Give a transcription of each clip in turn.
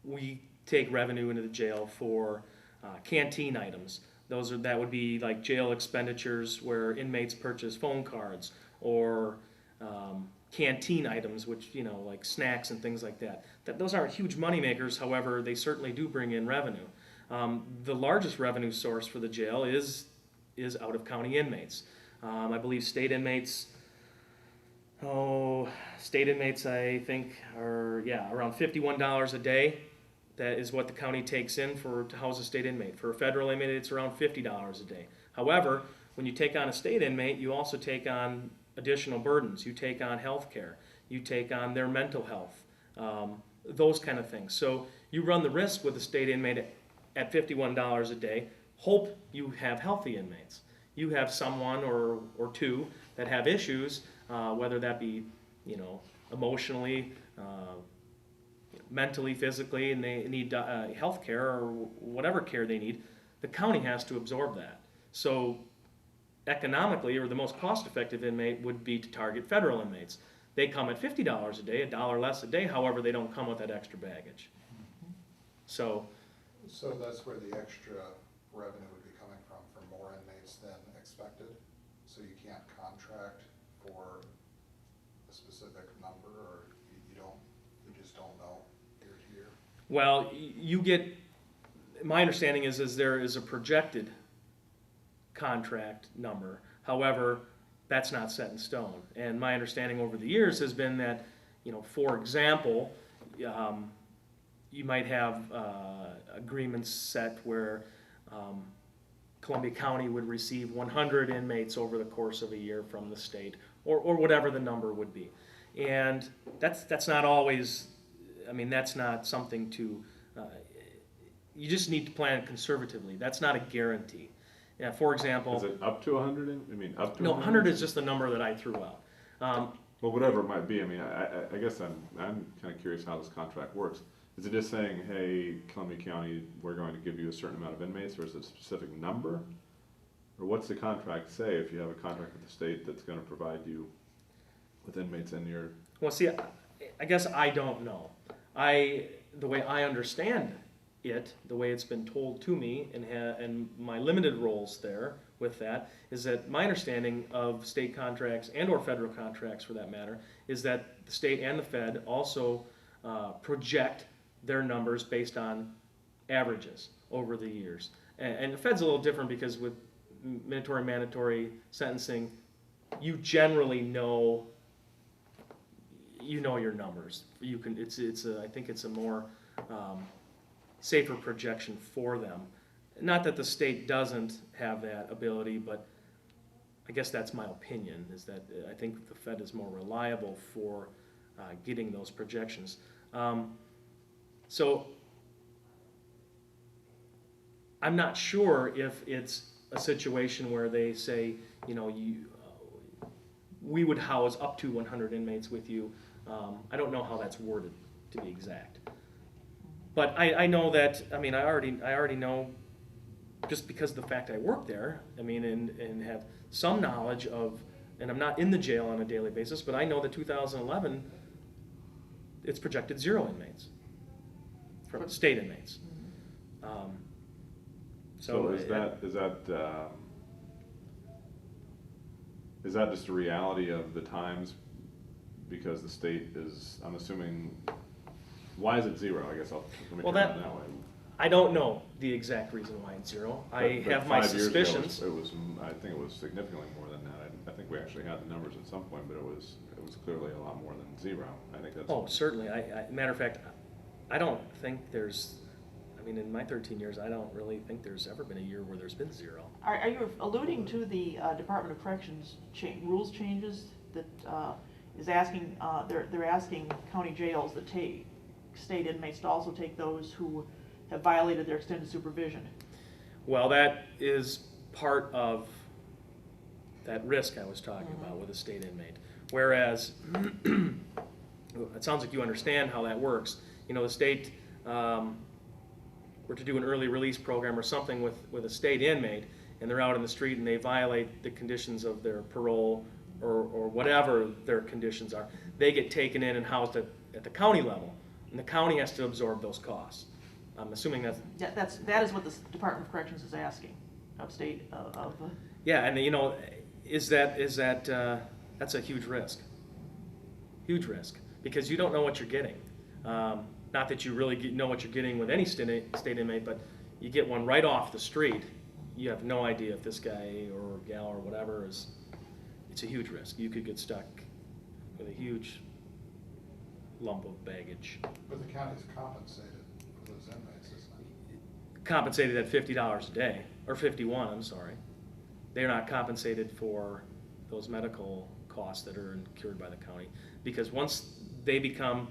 we take revenue into the jail for canteen items. That would be like jail expenditures where inmates purchase phone cards or canteen items, which, you know, like snacks and things like that. Those aren't huge money makers, however, they certainly do bring in revenue. The largest revenue source for the jail is out-of-county inmates. I believe state inmates, I think are, around $51 a day. That is what the county takes in to house a state inmate. For a federal inmate, it's around $50 a day. However, when you take on a state inmate, you also take on additional burdens. You take on health care. You take on their mental health, those kind of things. So you run the risk with a state inmate at $51 a day. Hope you have healthy inmates. You have someone or two that have issues, whether that be, you know, emotionally, mentally, physically, and they need health care or whatever care they need. The county has to absorb that. So economically, or the most cost-effective inmate would be to target federal inmates. They come at $50 a day, $1 less a day, however, they don't come with that extra baggage. So that's where the extra revenue would be coming from more inmates than expected? So you can't contract for a specific number, or you just don't know year to year? Well, my understanding is there is a projected contract number. However, that's not set in stone. And my understanding over the years has been that, you know, for example, you might have agreements set where Columbia County would receive 100 inmates over the course of a year from the state, or whatever the number would be. And that's not always, I mean, that's not something to, you just need to plan conservatively. That's not a guarantee. Yeah, for example. Is it up to 100? I mean, up to No, 100? 100 is just the number that I threw out. Well, whatever it might be. I mean, I guess I'm kind of curious how this contract works. Is it just saying, hey, Columbia County, we're going to give you a certain amount of inmates, or is it a specific number? Or what's the contract say if you have a contract with the state that's going to provide you with inmates in your... Well, see, I guess I don't know. The way I understand it, the way it's been told to me, and my limited roles there with that, is that my understanding of state contracts and or federal contracts for that matter, is that the state and the Fed also project their numbers based on averages over the years. And the Fed's a little different because with mandatory sentencing, you generally know your numbers. You can I think it's a more safer projection for them. Not that the state doesn't have that ability, but I guess that's my opinion, is that I think the Fed is more reliable for getting those projections. So I'm not sure if it's a situation where they say, you know, we would house up to 100 inmates with you. I don't know how that's worded, to be exact. But I know that, I mean, I already know, just because of the fact I work there, I mean, and have some knowledge of, and I'm not in the jail on a daily basis, but I know that 2011, it's projected 0 inmates, from state inmates. So is that just a reality of the times? Because the state is, I'm assuming, why is it 0? I guess let me turn it that way. I don't know the exact reason why it's 0. I have my suspicions. I think it was significantly more than that. I think we actually had the numbers at some point, but it was clearly a lot more than 0. I think that's. Oh, certainly. Matter of fact, I don't think there's. I mean, in my 13 years, I don't really think there's ever been a year where there's been 0. Are you alluding to the Department of Corrections rules changes that is asking? They're asking county jails that take state inmates to also take those who have violated their extended supervision. Well, that is part of that risk I was talking about with a state inmate. Whereas, it sounds like you understand how that works. You know, the state were to do an early release program or something with a state inmate, and they're out in the street and they violate the conditions of their parole or whatever their conditions are, they get taken in and housed at the county level. And the county has to absorb those costs. I'm assuming that's, Yeah, that is what the Department of Corrections is asking of state, yeah, and you know, that's a huge risk. Huge risk, because you don't know what you're getting. Not that you really know what you're getting with any state inmate, but you get one right off the street, you have no idea if this guy or gal or whatever is, it's a huge risk. You could get stuck with a huge lump of baggage. But the county's compensated for those inmates, isn't it? Compensated at $50 a day, or 51, I'm sorry. They're not compensated for those medical costs that are incurred by the county, because once they become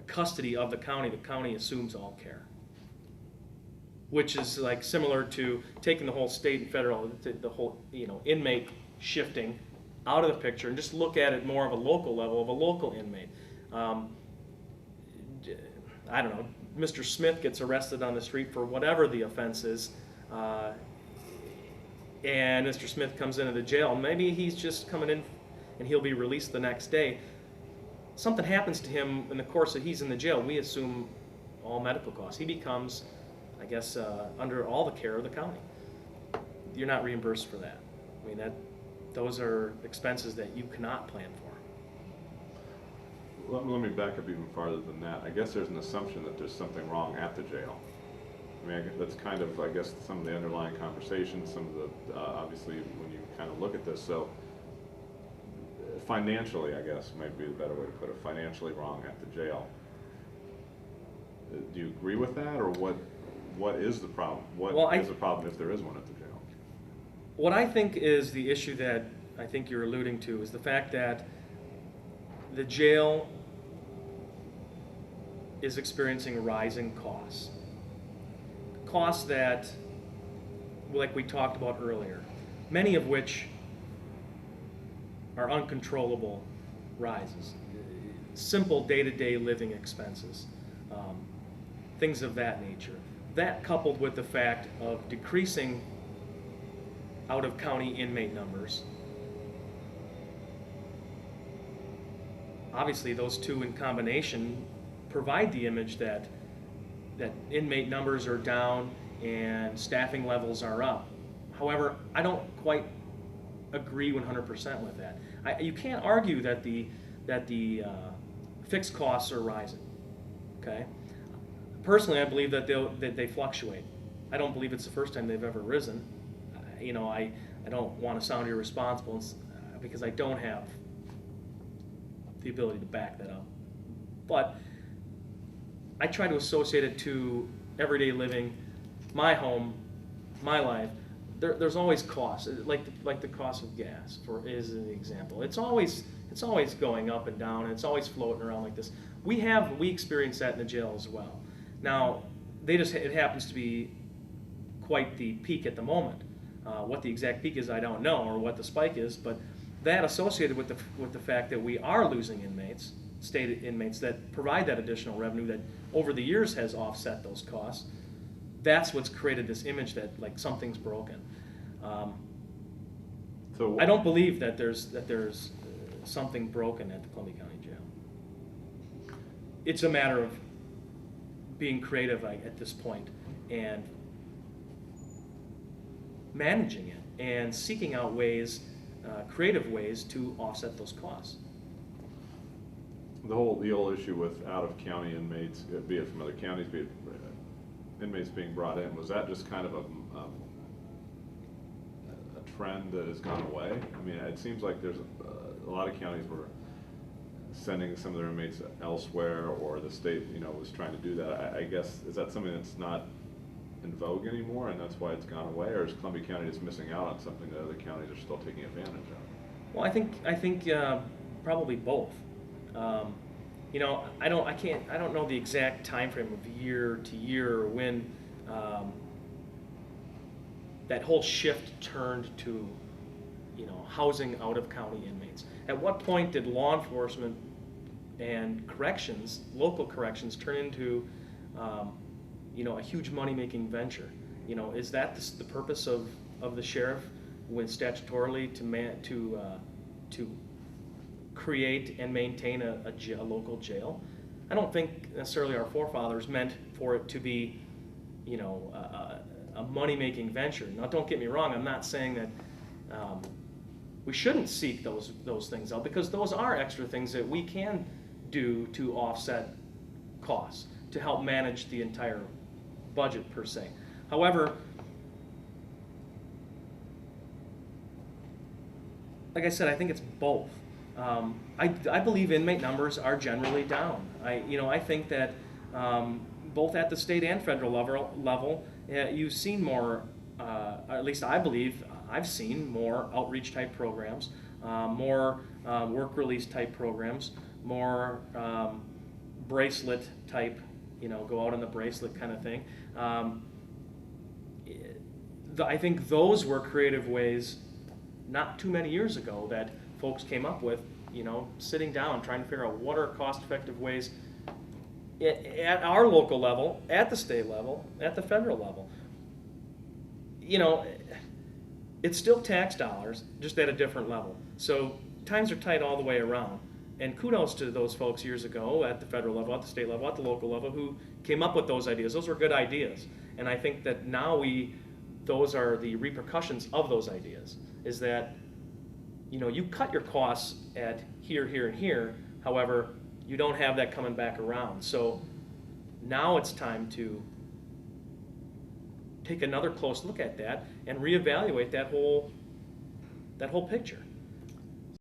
custody of the county assumes all care. Which is like similar to taking the whole state and federal, the whole, you know, inmate shifting out of the picture and just look at it more of a local level, of a local inmate. I don't know, Mr. Smith gets arrested on the street for whatever the offense is, and Mr. Smith comes into the jail. Maybe he's just coming in and he'll be released the next day. Something happens to him in the course that he's in the jail, we assume all medical costs. He becomes, I guess, under all the care of the county. You're not reimbursed for that. I mean, those are expenses that you cannot plan for. Let me back up even farther than that. I guess there's an assumption that there's something wrong at the jail. I mean, that's kind of, I guess, some of the underlying conversations, some of the, obviously, when you kind of look at this. So, financially, I guess, might be the better way to put it, financially wrong at the jail. Do you agree with that, or what is the problem? What is the problem if there is one at the jail? What I think is the issue that I think you're alluding to is the fact that the jail is experiencing rising costs. Costs that, like we talked about earlier, many of which are uncontrollable rises. Simple day-to-day living expenses, things of that nature. That coupled with the fact of decreasing out-of-county inmate numbers. Obviously, those two in combination provide the image that inmate numbers are down and staffing levels are up. However, I don't quite agree 100% with that. You can't argue that the fixed costs are rising. Okay. Personally, I believe that they fluctuate. I don't believe it's the first time they've ever risen. You know, I don't want to sound irresponsible because I don't have the ability to back that up. But I try to associate it to everyday living, my home, my life. There's always costs, like the cost of gas, is an example. It's always going up and down, and it's always floating around like this. We experience that in the jail as well. Now, it happens to be quite the peak at the moment. What the exact peak is, I don't know, or what the spike is, but that associated with the fact that we are losing inmates, state inmates that provide that additional revenue that over the years has offset those costs. That's what's created this image that like something's broken. So I don't believe that there's something broken at the Columbia County Jail. It's a matter of being creative at this point and managing it and seeking out ways, creative ways to offset those costs. the whole issue with out-of-county inmates, be it from other counties, be it inmates being brought in, was that just kind of a trend that has gone away? I mean, it seems like there's a lot of counties were sending some of their inmates elsewhere, or the state, was trying to do that. I guess, is that something that's not in vogue anymore, and that's why it's gone away, or is Columbia County just missing out on something that other counties are still taking advantage of? Well, I think probably both. I don't know the exact time frame of year to year when that whole shift turned to, housing out of county inmates. At what point did law enforcement and corrections, local corrections, turn into, a huge money-making venture? Is that the purpose of the sheriff when statutorily to create and maintain a local jail. I don't think necessarily our forefathers meant for it to be, you know, a money-making venture. Now, don't get me wrong, I'm not saying that we shouldn't seek those things out, because those are extra things that we can do to offset costs, to help manage the entire budget per se. However, like I said, I think it's both. I believe inmate numbers are generally down. I think that both at the state and federal level, you've seen more, at least I believe I've seen more outreach type programs, more work release type programs, more bracelet type, go out on the bracelet kind of thing. I think those were creative ways not too many years ago that folks came up with, sitting down, trying to figure out what are cost-effective ways at our local level, at the state level, at the federal level. It's still tax dollars, just at a different level. So times are tight all the way around. And kudos to those folks years ago at the federal level, at the state level, at the local level, who came up with those ideas. Those were good ideas. And I think that now those are the repercussions of those ideas, is that, you cut your costs at here, here, and here. However, you don't have that coming back around. So now it's time to take another close look at that and reevaluate that whole picture.